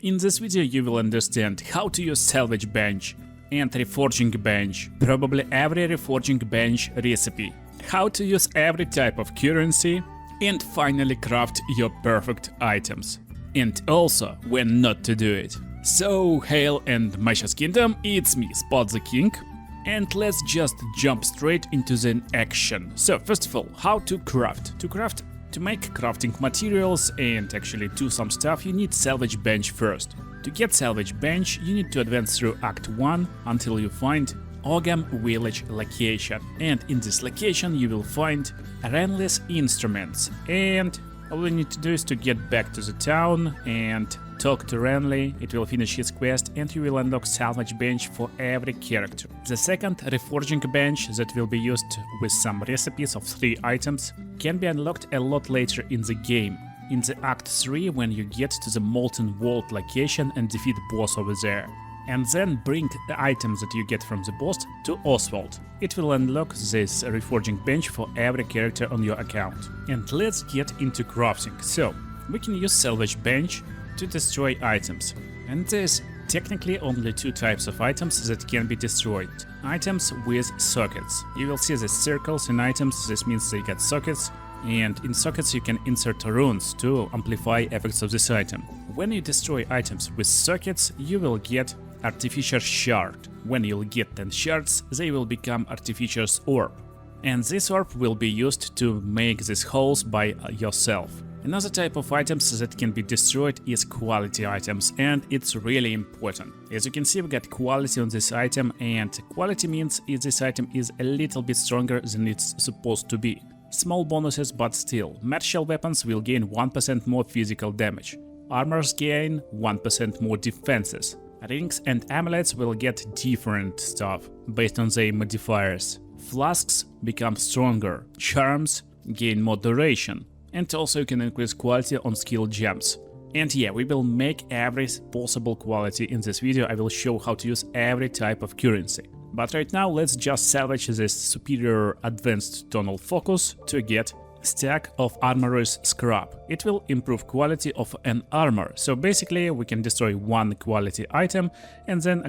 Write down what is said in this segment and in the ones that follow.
In this video you will understand how to use Salvage Bench and Reforging Bench, probably every Reforging Bench recipe, how to use every type of currency, and finally craft your perfect items. And also when not to do it. So hail and Masha's Kingdom, it's me, Spot the King, and let's just jump straight into the action. So first of all, how to craft. To make crafting materials and actually do some stuff, you need Salvage Bench first. To get Salvage Bench, you need to advance through Act 1 until you find Ogam Village location. And in this location you will find Renly's instruments. And all you need to do is to get back to the town and talk to Renly, it will finish his quest and you will unlock Salvage Bench for every character. The second Reforging Bench, that will be used with some recipes of 3 items, can be unlocked a lot later in the game. In the Act 3 when you get to the Molten Vault location and defeat the boss over there. And then bring the items that you get from the boss to Oswald. It will unlock this Reforging Bench for every character on your account. And let's get into crafting. So, we can use Salvage Bench to destroy items. And there's technically only 2 types of items that can be destroyed. Items with sockets. You will see the circles in items, this means they get sockets. And in sockets you can insert runes to amplify effects of this item. When you destroy items with sockets, you will get Artificer's Shard. When you'll get 10 shards, they will become Artificer's Orb. And this orb will be used to make these holes by yourself. Another type of items that can be destroyed is quality items, and it's really important. As you can see, we got quality on this item, and quality means if this item is a little bit stronger than it's supposed to be. Small bonuses, but still. Martial weapons will gain 1% more physical damage. Armors gain 1% more defenses. Rings and amulets will get different stuff based on their modifiers. Flasks become stronger. Charms gain more duration. And also you can increase quality on skill gems. And yeah, we will make every possible quality in this video. I will show how to use every type of currency. But right now let's just salvage this superior advanced tonal focus to get stack of Armorer's Scrap. It will improve quality of an armor. So basically we can destroy one quality item and then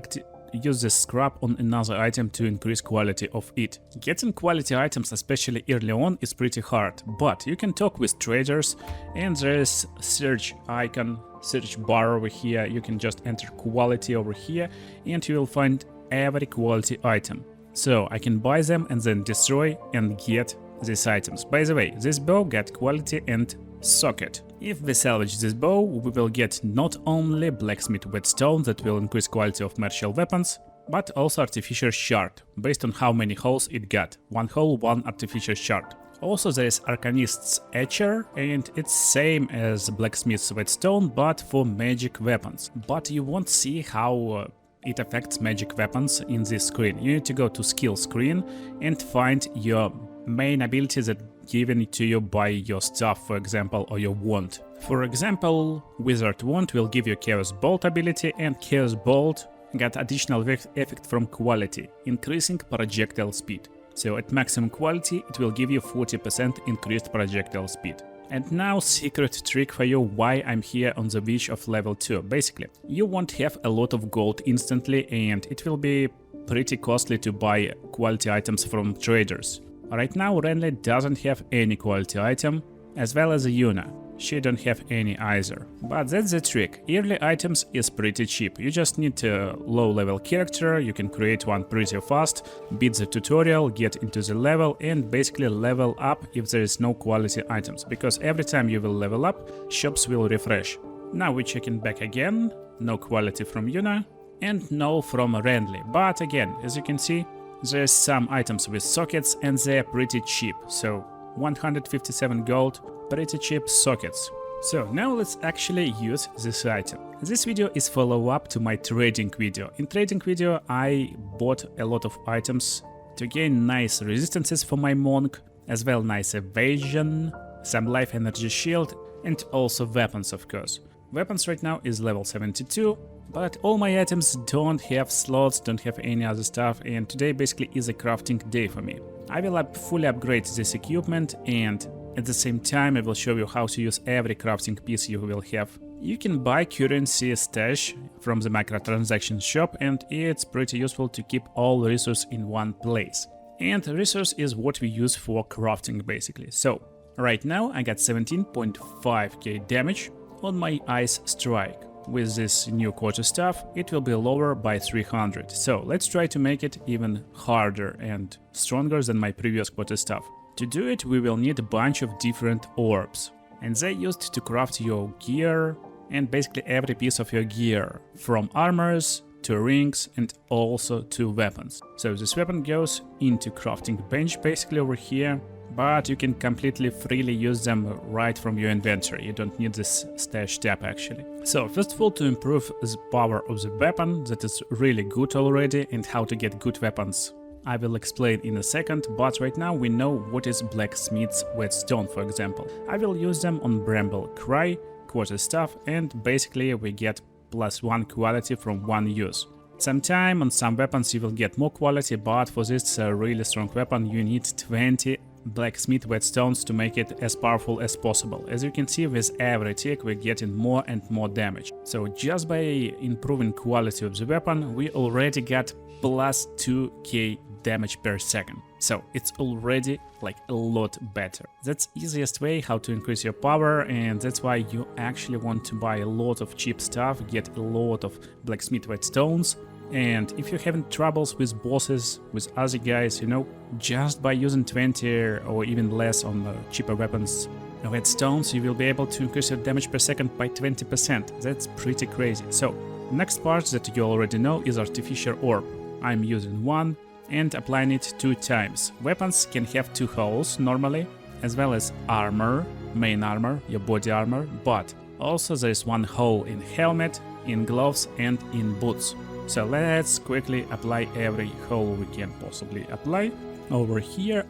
use the scrap on another item to increase quality of it. Getting quality items, especially early on, is pretty hard, but you can talk with traders and there's search icon, search bar over here. You can just enter quality over here and you will find every quality item. So I can buy them and then destroy and get these items. By the way, this bow got quality and socket. If we salvage this bow, we will get not only blacksmith Waystone that will increase quality of martial weapons, but also Artificer's Shard, based on how many holes it got. 1 hole, 1 Artificer's Shard. Also there is Arcanist's Etcher, and it's same as blacksmith's Waystone, but for magic weapons. But you won't see how it affects magic weapons in this screen. You need to go to skill screen and find your main ability that given to you by your staff, for example, or your wand. For example, Wizard Wand will give you Chaos Bolt ability, and Chaos Bolt got additional effect from quality, increasing projectile speed. So at maximum quality it will give you 40% increased projectile speed. And now secret trick for you why I'm here on the beach of level 2. Basically, you won't have a lot of gold instantly and it will be pretty costly to buy quality items from traders. Right now Renly doesn't have any quality item, as well as Yuna. She don't have any either. But that's the trick. Early items is pretty cheap. You just need a low level character, you can create one pretty fast, beat the tutorial, get into the level and basically level up if there is no quality items. Because every time you will level up, shops will refresh. Now we're checking back again. No quality from Yuna and no from Renly. But again, as you can see, there's some items with sockets and they're pretty cheap, so 157 gold, pretty cheap sockets. So now let's actually use this item. This video is follow-up to my trading video. In trading video I bought a lot of items to gain nice resistances for my monk, as well nice evasion, some life energy shield and also weapons of course. Weapons right now is level 72, but all my items don't have slots, don't have any other stuff, and today basically is a crafting day for me. I will fully upgrade this equipment and at the same time I will show you how to use every crafting piece you will have You can buy currency stash from the microtransaction shop, and it's pretty useful to keep all resources in one place. And resource is what we use for crafting basically. So right now I got 17.5k damage on my Ice Strike. With this new quarter staff, it will be lower by 300. So let's try to make it even harder and stronger than my previous quarter staff. To do it, we will need a bunch of different orbs, and they're used to craft your gear and basically every piece of your gear, from armors to rings and also to weapons. So this weapon goes into crafting bench basically over here, but you can completely freely use them right from your inventory. You don't need this stash tab actually. So first of all, to improve the power of the weapon that is really good already, and how to get good weapons I will explain in a second, but right now we know what is Blacksmith's Whetstone, for example. I will use them on Bramble Cry, quarterstaff, and basically we get +1 quality from one use. Sometime on some weapons you will get more quality, but for this really strong weapon you need 20 Blacksmith Whetstones to make it as powerful as possible. As you can see, with every tick we're getting more and more damage. So just by improving quality of the weapon, we already got +2k damage per second. So it's already like a lot better. That's easiest way how to increase your power, and that's why you actually want to buy a lot of cheap stuff, get a lot of Blacksmith Whetstones. And if you're having troubles with bosses, with other guys, you know, just by using 20 or even less on cheaper weapons, Whetstones, you will be able to increase your damage per second by 20%. That's pretty crazy. So, next part that you already know is Artificial Orb. I'm using one and applying it 2 times. Weapons can have 2 holes normally, as well as armor, main armor, your body armor, but also there is 1 hole in helmet, in gloves and in boots. So let's quickly apply every hole we can possibly apply. Over here,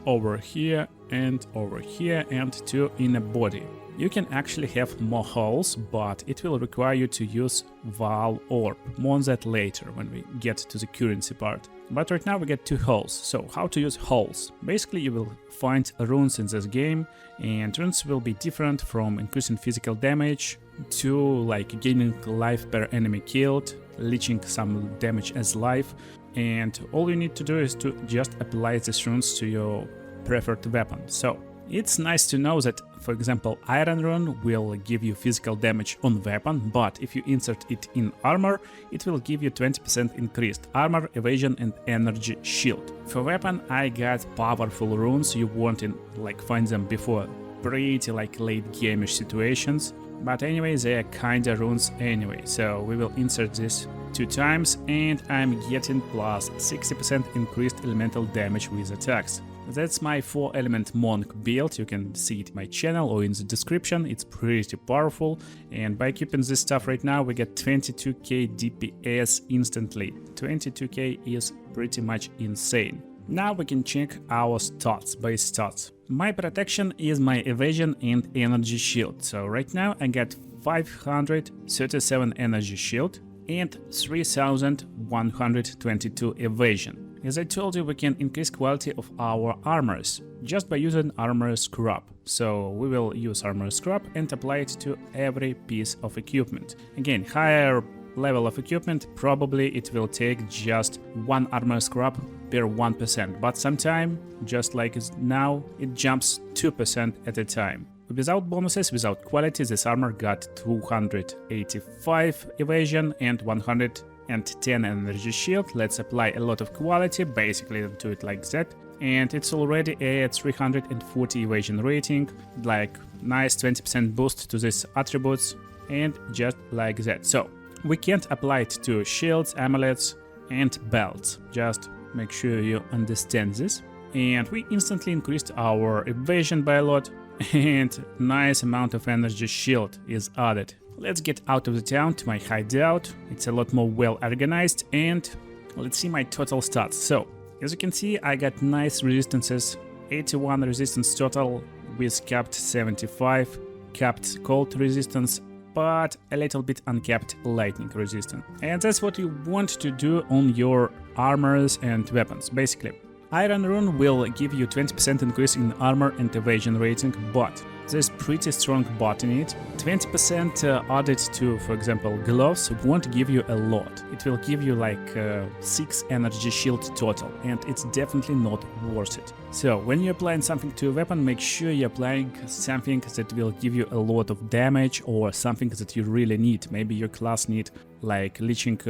and over here, and 2 in a body. You can actually have more holes, but it will require you to use Vaal Orb. More on that later when we get to the currency part. But right now we get 2 holes. So how to use holes? Basically you will find runes in this game, and runes will be different from increasing physical damage to like gaining life per enemy killed, leeching some damage as life, and all you need to do is to just apply these runes to your preferred weapon. So it's nice to know that, for example, Iron Rune will give you physical damage on weapon, but if you insert it in armor, it will give you 20% increased armor, evasion and energy shield. For weapon I got powerful runes, you won't like find them before pretty like late gameish situations. But anyway, they are kinda runes anyway, so we will insert this 2 times and I'm getting plus 60% increased elemental damage with attacks. That's my 4-element monk build, you can see it in my channel or in the description, it's pretty powerful, and by keeping this stuff right now we get 22k DPS instantly. 22k is pretty much insane. Now we can check our stats, base stats. My protection is my evasion and energy shield, so right now I got 537 energy shield and 3122 evasion. As I told you, we can increase quality of our armors just by using armor scrub. So we will use armor scrub and apply it to every piece of equipment. Again, higher level of equipment, probably it will take just 1 armor scrub per 1%, but sometime, just like now, it jumps 2% at a time. Without bonuses, without quality, this armor got 285 evasion and 110 energy shield. Let's apply a lot of quality, basically do it like that, and it's already a 340 evasion rating, like nice 20% boost to these attributes, and just like that. So we can't apply it to shields, amulets and belts, just make sure you understand this. And we instantly increased our evasion by a lot, and nice amount of energy shield is added. Let's get out of the town to my hideout, it's a lot more well organized, and let's see my total stats. So, as you can see, I got nice resistances, 81 resistance total with capped 75, capped cold resistance, but a little bit uncapped lightning resistance. And that's what you want to do on your armors and weapons, basically. Iron Rune will give you 20% increase in armor and evasion rating, but there's pretty strong bot in it. 20% added to, for example, gloves won't give you a lot. It will give you like 6 energy shield total, and it's definitely not worth it. So when you're applying something to a weapon, make sure you're applying something that will give you a lot of damage or something that you really need. Maybe your class need like leeching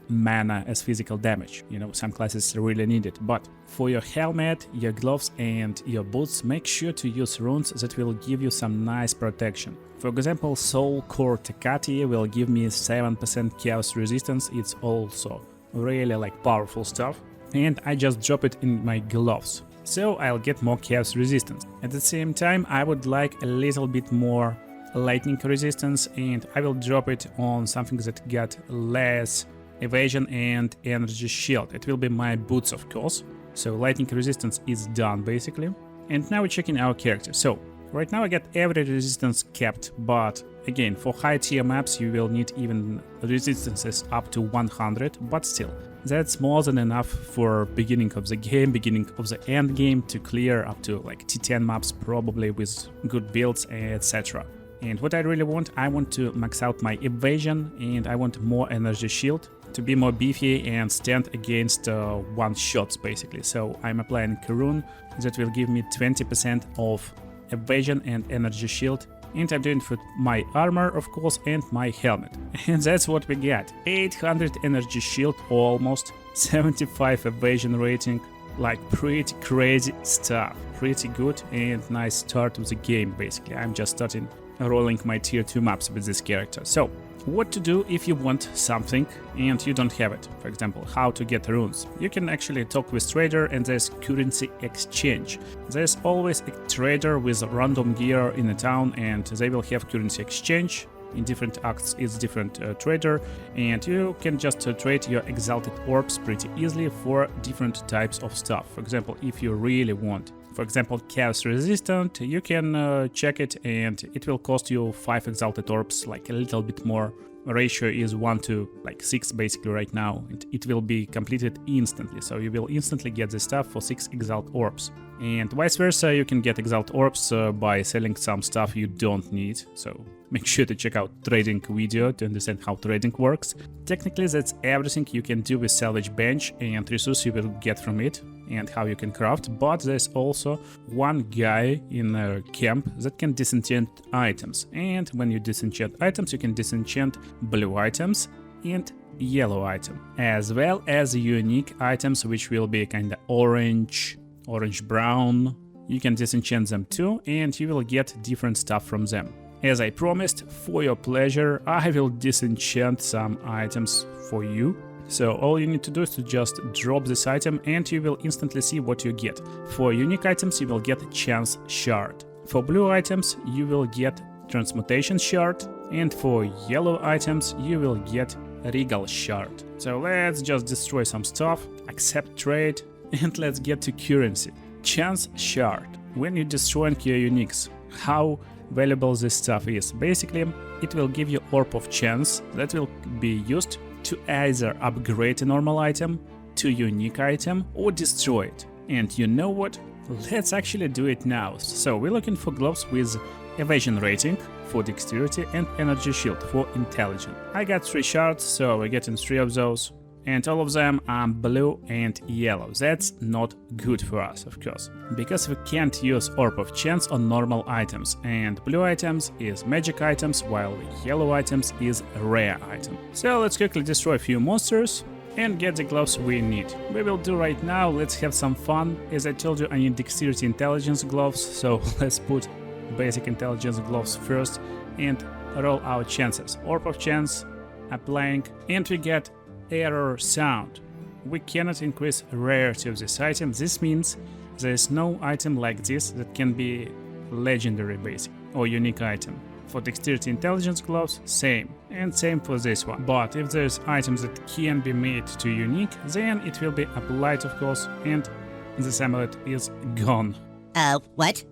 mana as physical damage. You know, some classes really need it. But for your helmet, your gloves and your boots, make sure to use runes that will give you some nice protection. For example, Soul Core Takati will give me 7% chaos resistance. It's also really like powerful stuff. And I just drop it in my gloves, so I'll get more chaos resistance. At the same time, I would like a little bit more lightning resistance, and I will drop it on something that got less evasion and energy shield. It will be my boots, of course. So lightning resistance is done basically. And now we're checking our character. So right now I get every resistance kept, but again, for high tier maps you will need even resistances up to 100, but still, that's more than enough for beginning of the game, beginning of the end game, to clear up to like T10 maps probably with good builds, etc. And what I really want, I want to max out my evasion, and I want more energy shield to be more beefy and stand against one-shots basically. So I'm applying a rune that will give me 20% of evasion and energy shield, and I'm doing for my armor, of course, and my helmet. And that's what we get. 800 energy shield almost, 75 evasion rating, like pretty crazy stuff. Pretty good and nice start of the game basically. I'm just starting rolling my tier 2 maps with this character. So what to do if you want something and you don't have it? For example, how to get runes. You can actually talk with trader, and there's currency exchange. There's always a trader with random gear in a town, and they will have currency exchange. In different acts it's different trader, and you can just trade your exalted orbs pretty easily for different types of stuff. For example, if you really want, for example, chaos resistant, you can check it, and it will cost you 5 exalted orbs, like a little bit more. Ratio is 1 to like 6 basically right now, and it will be completed instantly, so you will instantly get the stuff for 6 exalt orbs. And vice versa, you can get exalt orbs by selling some stuff you don't need, so make sure to check out trading video to understand how trading works. Technically that's everything you can do with Salvage Bench and resources you will get from it, and how you can craft, but there's also one guy in a camp that can disenchant items, and when you disenchant items you can disenchant blue items and yellow item, as well as unique items which will be kinda orange brown. You can disenchant them too, and you will get different stuff from them. As I promised, for your pleasure, I will disenchant some items for you. So all you need to do is to just drop this item, and you will instantly see what you get. For unique items you will get Chance Shard. For blue items you will get Transmutation Shard, and for yellow items you will get Regal Shard. So let's just destroy some stuff, accept trade, and let's get to currency. Chance Shard. When you destroy your uniques, how valuable this stuff is? Basically, it will give you Orb of Chance that will be used to either upgrade a normal item to unique item or destroy it. And you know what? Let's actually do it now. So we're looking for gloves with evasion rating for dexterity and energy shield for intelligence. I got 3 shards, so we're getting 3 of those. And all of them are blue and yellow. That's not good for us, of course, because we can't use Orb of Chance on normal items, and blue items is magic items, while yellow items is rare item. So let's quickly destroy a few monsters and get the gloves we need. We will do right now, let's have some fun. As I told you, I need dexterity intelligence gloves, so let's put basic intelligence gloves first and roll our chances. Orb of Chance, applying, and we get error sound. We cannot increase rarity of this item. This means there is no item like this that can be legendary basic or unique item. For dexterity intelligence gloves, same, and same for this one. But if there's items that can be made to unique, then it will be applied, of course, and this amulet is gone. What?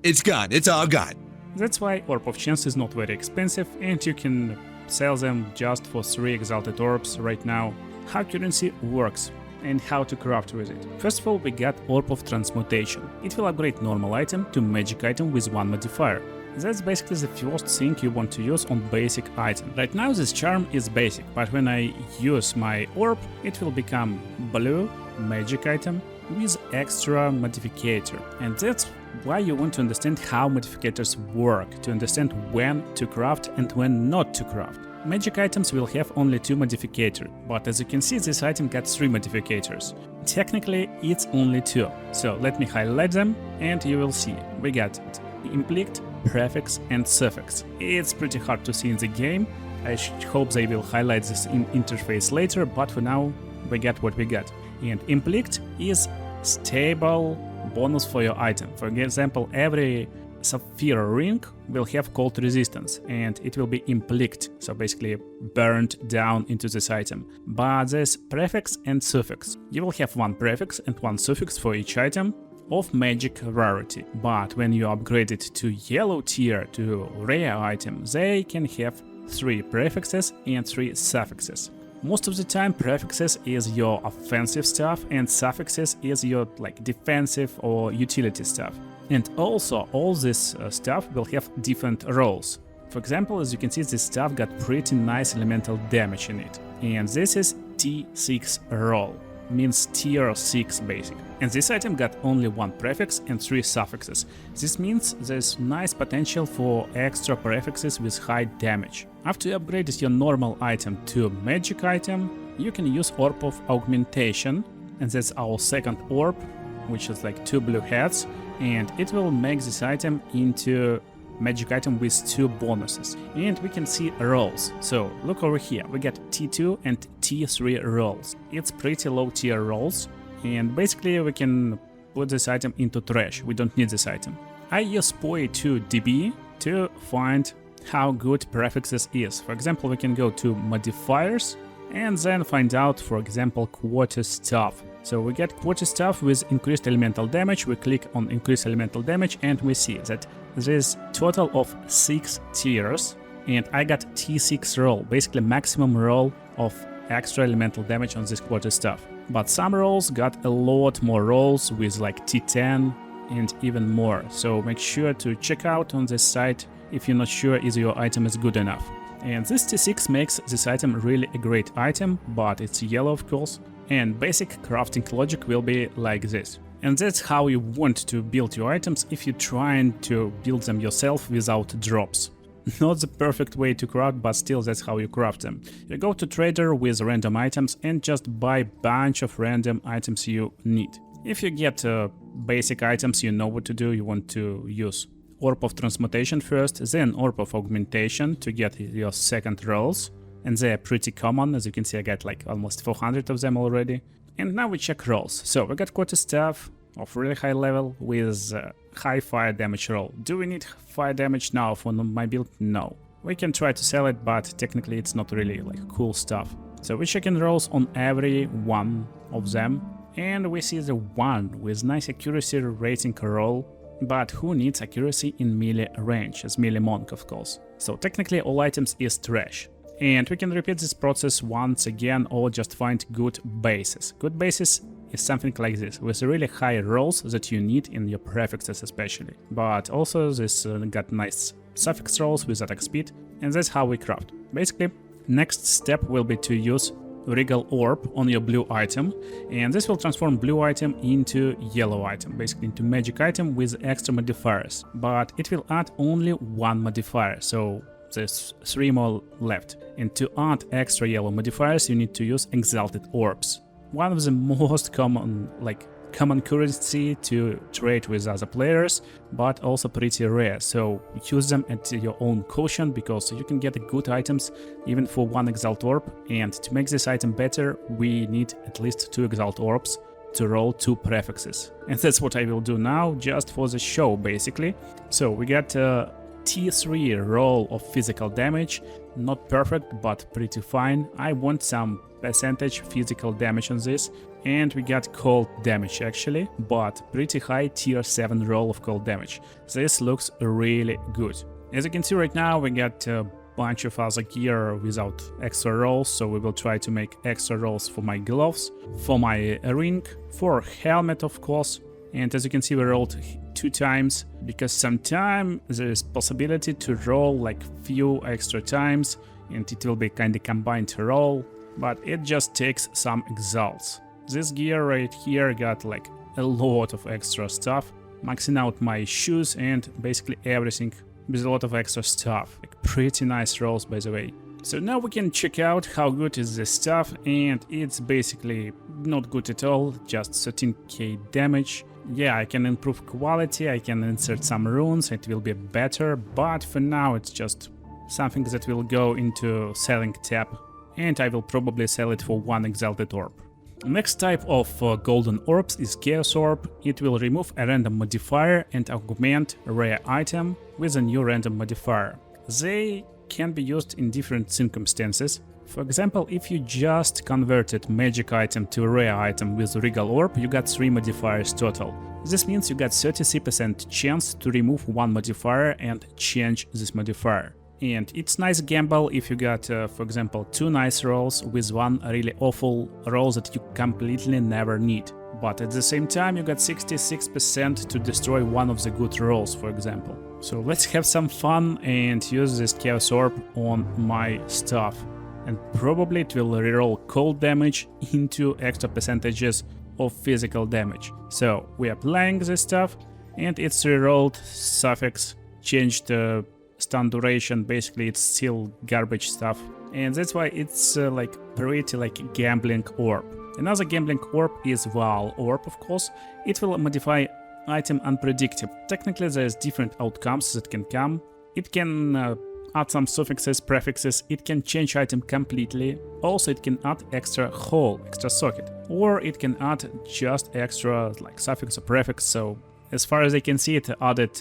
It's gone. It's all gone. That's why Orb of Chance is not very expensive, and you can sell them just for 3 exalted orbs right now. How currency works and how to craft with it. First of all, we got Orb of Transmutation. It will upgrade normal item to magic item with 1 modifier. That's basically the first thing you want to use on basic item. Right now this charm is basic, but when I use my orb, it will become blue magic item with extra modificator. And that's why you want to understand how modificators work, to understand when to craft and when not to craft. Magic items will have only 2 modificators, but as you can see this item got 3 modificators. Technically it's only 2, so let me highlight them and you will see. We got Implict, Prefix and Suffix. It's pretty hard to see in the game. I hope they will highlight this in interface later, but for now we got what we got. And Implict is stable bonus for your item. For example, every sapphire ring will have cold resistance and it will be implict, so basically burned down into this item. But there's prefix and suffix. You will have 1 prefix and 1 suffix for each item of magic rarity, but when you upgrade it to yellow tier, to rare item, they can have 3 prefixes and 3 suffixes. Most of the time prefixes is your offensive stuff and suffixes is your defensive or utility stuff. And also all this stuff will have different roles. For example, as you can see, this stuff got pretty nice elemental damage in it. And this is T6 roll, means tier 6 basic. And this item got only 1 prefix and 3 suffixes. This means there's nice potential for extra prefixes with high damage. After you upgrade your normal item to magic item, you can use Orb of Augmentation, and that's our second orb, which is 2 blue heads, and it will make this item into magic item with 2 bonuses. And we can see rolls. So look over here, we get T2 and T3 rolls. It's pretty low tier rolls, and basically we can put this item into trash. We don't need this item. I use POE 2 DB to find how good prefixes is. For example, we can go to modifiers and then find out, for example, quarter staff. So we get quarter staff with increased elemental damage. We click on increased elemental damage and we see that there's total of 6 tiers, and I got T6 roll, basically maximum roll of extra elemental damage on this quarter staff. But some rolls got a lot more rolls with T10 and even more. So make sure to check out on this site if you're not sure if your item is good enough. And this T6 makes this item really a great item, but it's yellow of course. And basic crafting logic will be like this. And that's how you want to build your items if you're trying to build them yourself without drops. Not the perfect way to craft, but still that's how you craft them. You go to trader with random items and just buy a bunch of random items you need. If you get basic items, you know what to do. You want to use Orb of Transmutation first, then Orb of Augmentation to get your second rolls. And they are pretty common, as you can see I got almost 400 of them already. And now we check rolls. So we got quarter staff of really high level with high fire damage roll. Do we need fire damage now for my build? No. We can try to sell it, but technically it's not really cool stuff. So we're checking rolls on every one of them. And we see the one with nice accuracy rating roll. But who needs accuracy in melee range, as melee monk of course. So technically all items is trash. And we can repeat this process once again or just find good bases. Good bases is something like this, with really high rolls that you need in your prefixes especially. But also this got nice suffix rolls with attack speed, and that's how we craft. Basically, next step will be to use Regal Orb on your blue item, and this will transform blue item into yellow item, basically into magic item with extra modifiers. But it will add only 1 modifier, so there's 3 more left. And to add extra yellow modifiers, you need to use exalted orbs. One of the most common currency to trade with other players, but also pretty rare. So use them at your own caution, because you can get good items even for 1 exalt orb. And to make this item better, we need at least 2 exalt orbs to roll 2 prefixes. And that's what I will do now, just for the show basically. So we got T3 roll of physical damage, not perfect but pretty fine. I want some percentage physical damage on this, and we got cold damage actually, but pretty high tier 7 roll of cold damage. This looks really good. As you can see right now, we got a bunch of other gear without extra rolls, so we will try to make extra rolls for my gloves, for my ring, for helmet of course, And as you can see, we rolled 2 times, because sometimes there is possibility to roll like few extra times, and it will be kind of combined roll, but it just takes some exalts. This gear right here got like a lot of extra stuff, maxing out my shoes and basically everything with a lot of extra stuff. Like pretty nice rolls, by the way. So now we can check out how good is this stuff, and it's basically not good at all, just 13k damage. Yeah, I can improve quality, I can insert some runes, it will be better, but for now it's just something that will go into selling tab, and I will probably sell it for 1 exalted orb. Next type of golden orbs is Chaos Orb. It will remove a random modifier and augment a rare item with a new random modifier. They can be used in different circumstances. For example, if you just converted magic item to a rare item with Regal Orb, you got 3 modifiers total. This means you got 33% chance to remove 1 modifier and change this modifier. And it's nice gamble if you got, for example, 2 nice rolls with 1 really awful roll that you completely never need. But at the same time, you got 66% to destroy one of the good rolls, for example. So let's have some fun and use this Chaos Orb on my stuff. And probably it will reroll cold damage into extra percentages of physical damage. So we are applying this stuff, and it's rerolled suffix, changed stun duration. Basically it's still garbage stuff, and that's why it's like pretty like gambling orb. Another gambling orb is Vaal Orb, of course. It will modify item unpredictable. Technically there's different outcomes that can come. It can add some suffixes, prefixes, it can change item completely. Also it can add extra hole, extra socket, or it can add just extra like suffix or prefix. So as far as I can see, it added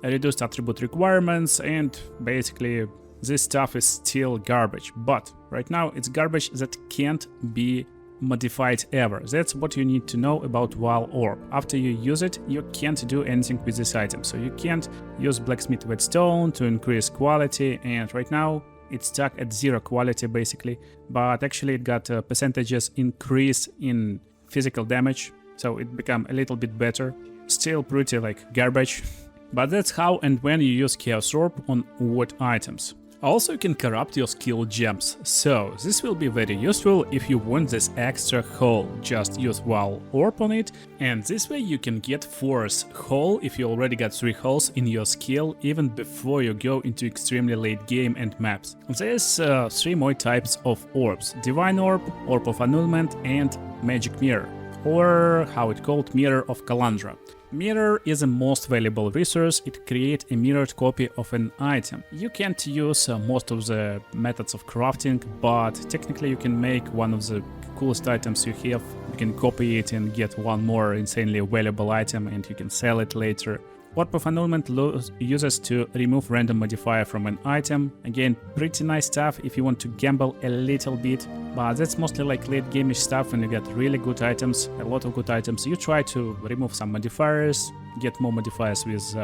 reduced attribute requirements, and basically this stuff is still garbage. But right now it's garbage that can't be modified ever. That's what you need to know about Vaal Orb. After you use it, you can't do anything with this item. So you can't use blacksmith Waystone to increase quality, and right now it's stuck at 0 quality basically, but actually it got percentages increase in physical damage, so it become a little bit better. Still pretty like garbage. But that's how and when you use Chaos Orb on what items. Also, you can corrupt your skill gems, so this will be very useful if you want this extra hole. Just use Vaal Orb on it, and this way you can get Force hole if you already got 3 holes in your skill even before you go into extremely late game and maps. There's 3 more types of orbs: Divine Orb, Orb of Annulment, and Magic Mirror, or how it's called, Mirror of Kalandra. Mirror is the most valuable resource. It creates a mirrored copy of an item. You can't use most of the methods of crafting, but technically you can make one of the coolest items you have. You can copy it and get one more insanely valuable item, and you can sell it later. Orb of Annulment uses to remove random modifier from an item. Again, pretty nice stuff if you want to gamble a little bit, but that's mostly like late gameish stuff when you get really good items, a lot of good items. You try to remove some modifiers, get more modifiers with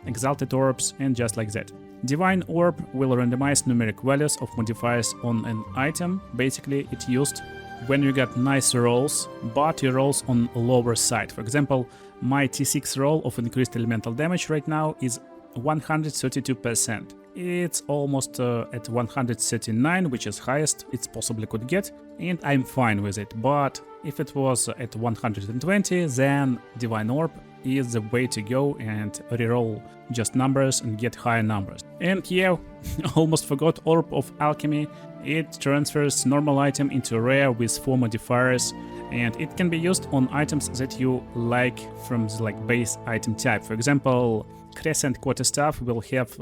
exalted orbs, and just like that. Divine Orb will randomize numeric values of modifiers on an item. Basically, it's used when you got nice rolls, but your rolls on lower side. For example, my T6 roll of increased elemental damage right now is 132%. It's almost at 139, which is highest it's possibly could get, and I'm fine with it. But if it was at 120, then Divine Orb is the way to go, and reroll just numbers and get higher numbers. And yeah, almost forgot Orb of Alchemy. It transfers normal item into rare with 4 modifiers, and it can be used on items that you like from the like base item type. For example, Crescent Quarterstaff will have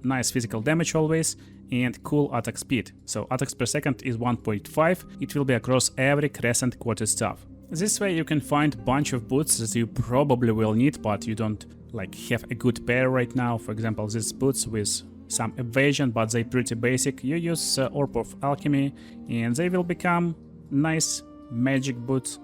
nice physical damage always and cool attack speed. So attacks per second is 1.5. It will be across every Crescent Quarterstaff. This way you can find a bunch of boots that you probably will need, but you don't like have a good pair right now. For example, these boots with some evasion, but they're pretty basic. You use Orb of Alchemy and they will become nice magic boots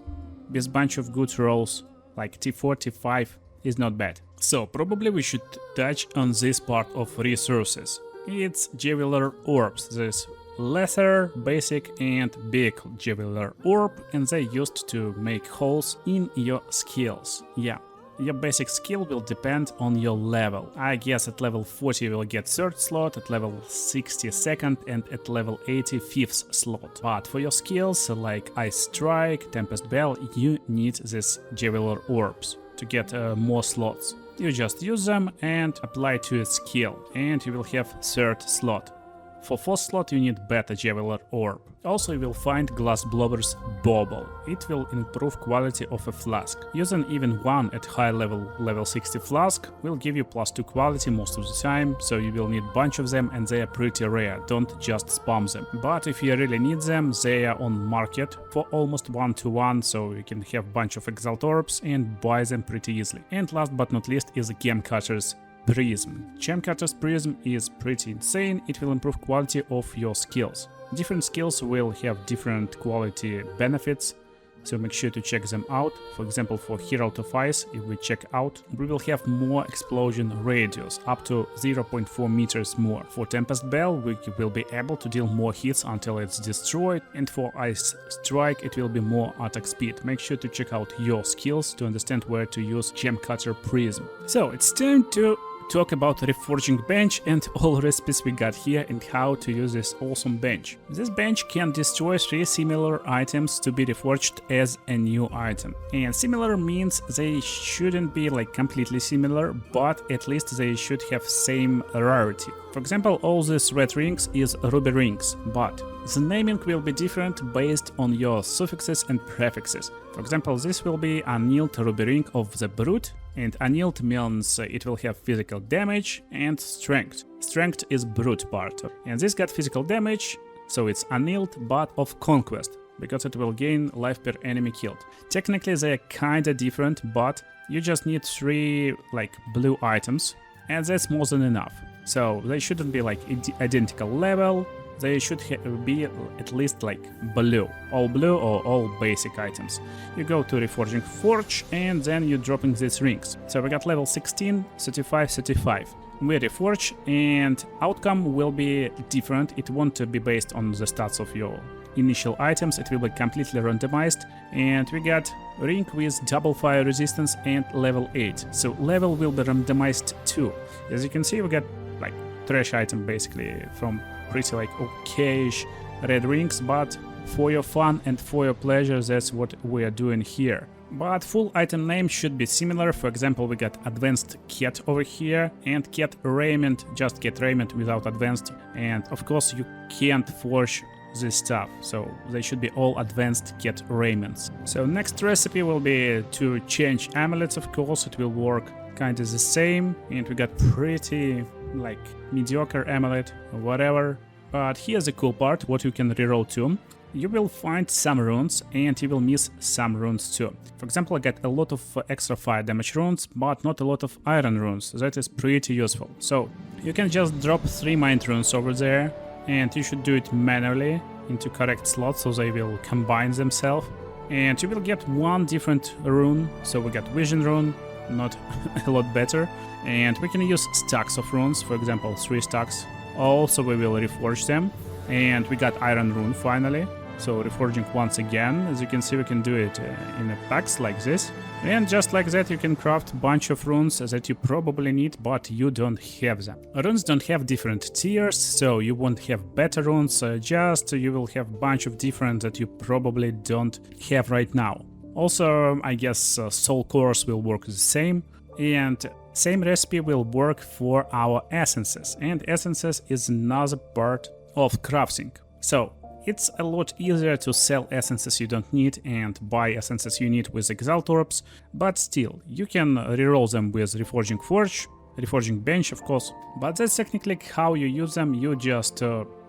with bunch of good rolls, like T4, T5 is not bad. So probably we should touch on this part of resources. It's Geweler orbs. There's lesser, basic and big Geweler orb, and they used to make holes in your skills. Yeah. Your basic skill will depend on your level. I guess at level 40 you will get 3rd slot, at level 60 2nd, and at level 80 5th slot. But for your skills like Ice Strike, Tempest Bell, you need these Geweler orbs to get more slots. You just use them and apply to a skill, and you will have 3rd slot. For 4th slot you need better Geweler orb. Also you will find Glass Blower's Bauble. It will improve quality of a flask. Using even one at high level 60 flask will give you +2 quality most of the time, so you will need bunch of them and they are pretty rare, don't just spam them. But if you really need them, they are on market for almost 1-to-1, so you can have bunch of Exalt orbs and buy them pretty easily. And last but not least is Gemcutter's Prism. Gemcutter's Prism is pretty insane, it will improve quality of your skills. Different skills will have different quality benefits, so make sure to check them out. For example, for Herald of Ice, if we check out, we will have more explosion radius, up to 0.4 meters more. For Tempest Bell, we will be able to deal more hits until it's destroyed, and for Ice Strike, it will be more attack speed. Make sure to check out your skills to understand where to use Gemcutter Prism. So it's time to talk about Reforging bench and all recipes we got here and how to use this awesome bench. This bench can destroy 3 similar items to be reforged as a new item. And similar means they shouldn't be like completely similar, but at least they should have same rarity. For example, all these red rings is ruby rings, but the naming will be different based on your suffixes and prefixes. For example, this will be annealed ruby ring of the brute, and annealed means it will have physical damage and strength. Strength is brute part, and this got physical damage, so it's annealed but of conquest, because it will gain life per enemy killed. Technically they are kinda different, but you just need 3 like blue items, and that's more than enough. So they shouldn't be like identical level, they should be at least like blue or all basic items. You go to Reforging Forge and then you're dropping these rings. So we got level 16, 35, 35. We reforge and outcome will be different. It won't be based on the stats of your initial items, it will be completely randomized. And we got ring with double fire resistance and level 8. So level will be randomized too. As you can see, we got like trash item basically from pretty like okayish red rings, but for your fun and for your pleasure, that's what we are doing here. But full item name should be similar. For example, we got advanced cat over here and cat raiment, just cat raiment without advanced. And of course you can't forge this stuff, so they should be all advanced cat raiments. So next recipe will be to change amulets. Of course it will work kinda the same, and we got pretty like mediocre amulet or whatever. But here's the cool part, what you can reroll to. You will find some runes and you will miss some runes too. For example, I got a lot of extra fire damage runes, but not a lot of iron runes. That is pretty useful. So you can just drop 3 mind runes over there, and you should do it manually into correct slots so they will combine themselves. And you will get 1 different rune. So we got vision rune, not a lot better. And we can use stacks of runes, for example 3 stacks. Also we will reforge them. And we got iron rune finally. So reforging once again. As you can see, we can do it in a packs like this. And just like that you can craft a bunch of runes that you probably need, but you don't have them. Runes don't have different tiers, so you won't have better runes, just you will have a bunch of different that you probably don't have right now. Also, I guess soul cores will work the same, and same recipe will work for our essences. And essences is another part of crafting. So it's a lot easier to sell essences you don't need and buy essences you need with Exalt orbs, but still, you can reroll them with Reforging Forge, Reforging Bench of course, but that's technically how you use them. You just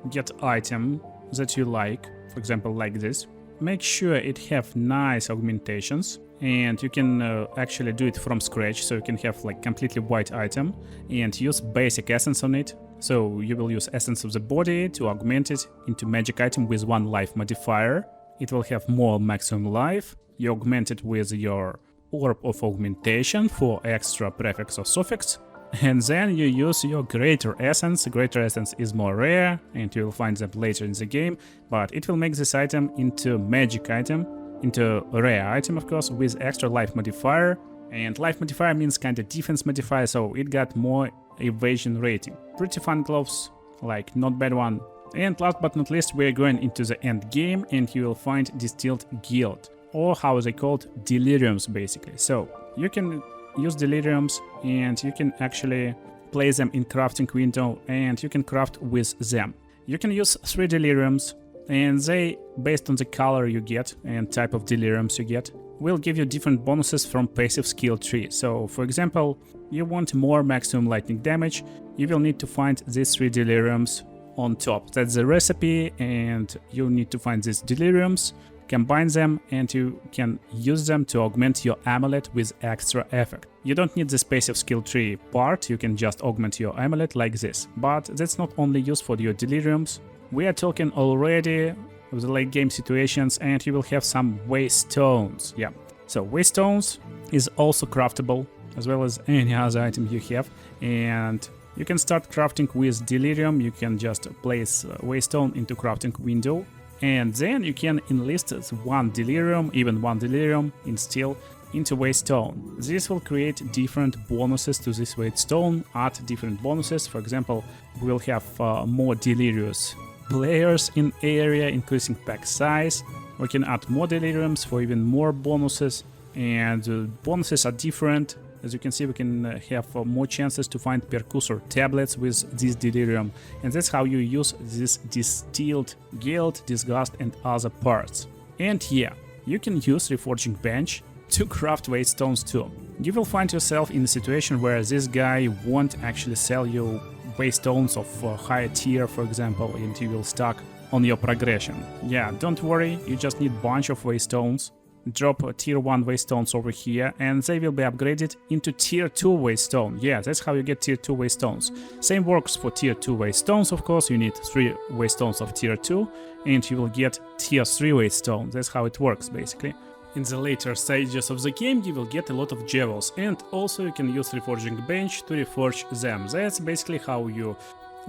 get item that you like, for example like this. Make sure it have nice augmentations, and you can actually do it from scratch, so you can have like completely white item and use basic essence on it. So you will use essence of the body to augment it into magic item with 1 life modifier. It will have more maximum life. You augment it with your Orb of Augmentation for extra prefix or suffix. And then you use your Greater Essence. Greater Essence is more rare, and you will find them later in the game, but it will make this item into magic item, into a rare item, of course, with extra life modifier. And life modifier means kind of defense modifier, so it got more evasion rating. Pretty fun gloves, like not bad one. And last but not least, we're going into the end game, and you will find Distilled Guild, or how they called, Deliriums basically. So you can use Deliriums, and you can actually place them in crafting window, and you can craft with them. You can use 3 Deliriums, and they, based on the color you get and type of Deliriums you get, will give you different bonuses from passive skill tree. So for example, you want more maximum lightning damage, you will need to find these 3 Deliriums on top. That's the recipe, and you need to find these Deliriums, combine them, and you can use them to augment your amulet with extra effect. You don't need this passive skill tree part, you can just augment your amulet like this. But that's not only used for your Deliriums. We are talking already of the late game situations, and you will have some Waystones. Yeah, so Waystones is also craftable, as well as any other item you have, and you can start crafting with Delirium. You can just place Waystone into crafting window, and then you can enlist one Delirium, even one Delirium, instill into Waystone. This will create different bonuses to this Waystone, add different bonuses. For example, we'll have more Delirious players in area, increasing pack size. We can add more Deliriums for even more bonuses, and bonuses are different. As you can see, we can have more chances to find percussor tablets with this Delirium, and that's how you use this Distilled Guild, Disgust, and other parts. And yeah, you can use Reforging Bench to craft Waystones too. You will find yourself in a situation where this guy won't actually sell you Waystones of higher tier, for example, and you will stuck on your progression. Yeah, don't worry, you just need a bunch of Waystones. Drop tier 1 Waystones over here, and they will be upgraded into tier 2 Waystone. Yeah, that's how you get tier 2 Waystones. Same works for tier 2 Waystones, of course. You need 3 Waystones of tier 2, and you will get tier 3 Waystone. That's how it works, basically. In the later stages of the game, you will get a lot of Gewels, and also you can use Reforging Bench to reforge them. That's basically how you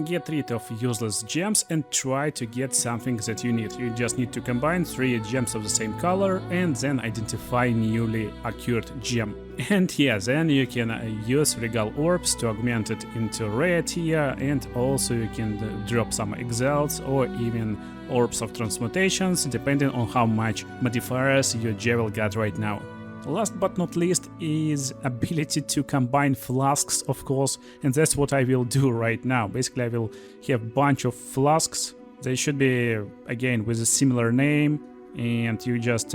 get rid of useless gems and try to get something that you need. You just need to combine 3 gems of the same color and then identify newly occurred gem. And yeah, then you can use Regal Orbs to augment it into rare tier, and also you can drop some Exalts or even Orbs of Transmutations, depending on how much modifiers your Gewel got right now. Last but not least is ability to combine flasks, of course, and that's what I will do right now. Basically, I will have a bunch of flasks. They should be, again, with a similar name, and you just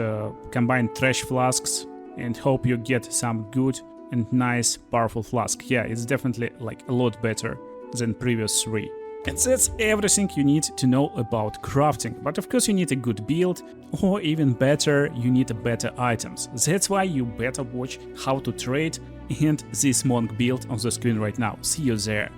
combine trash flasks and hope you get some good and nice powerful flask. Yeah, it's definitely like a lot better than previous 3. And that's everything you need to know about crafting. But of course you need a good build, or even better, you need better items. That's why you better watch how to trade and this monk build on the screen right now. See you there.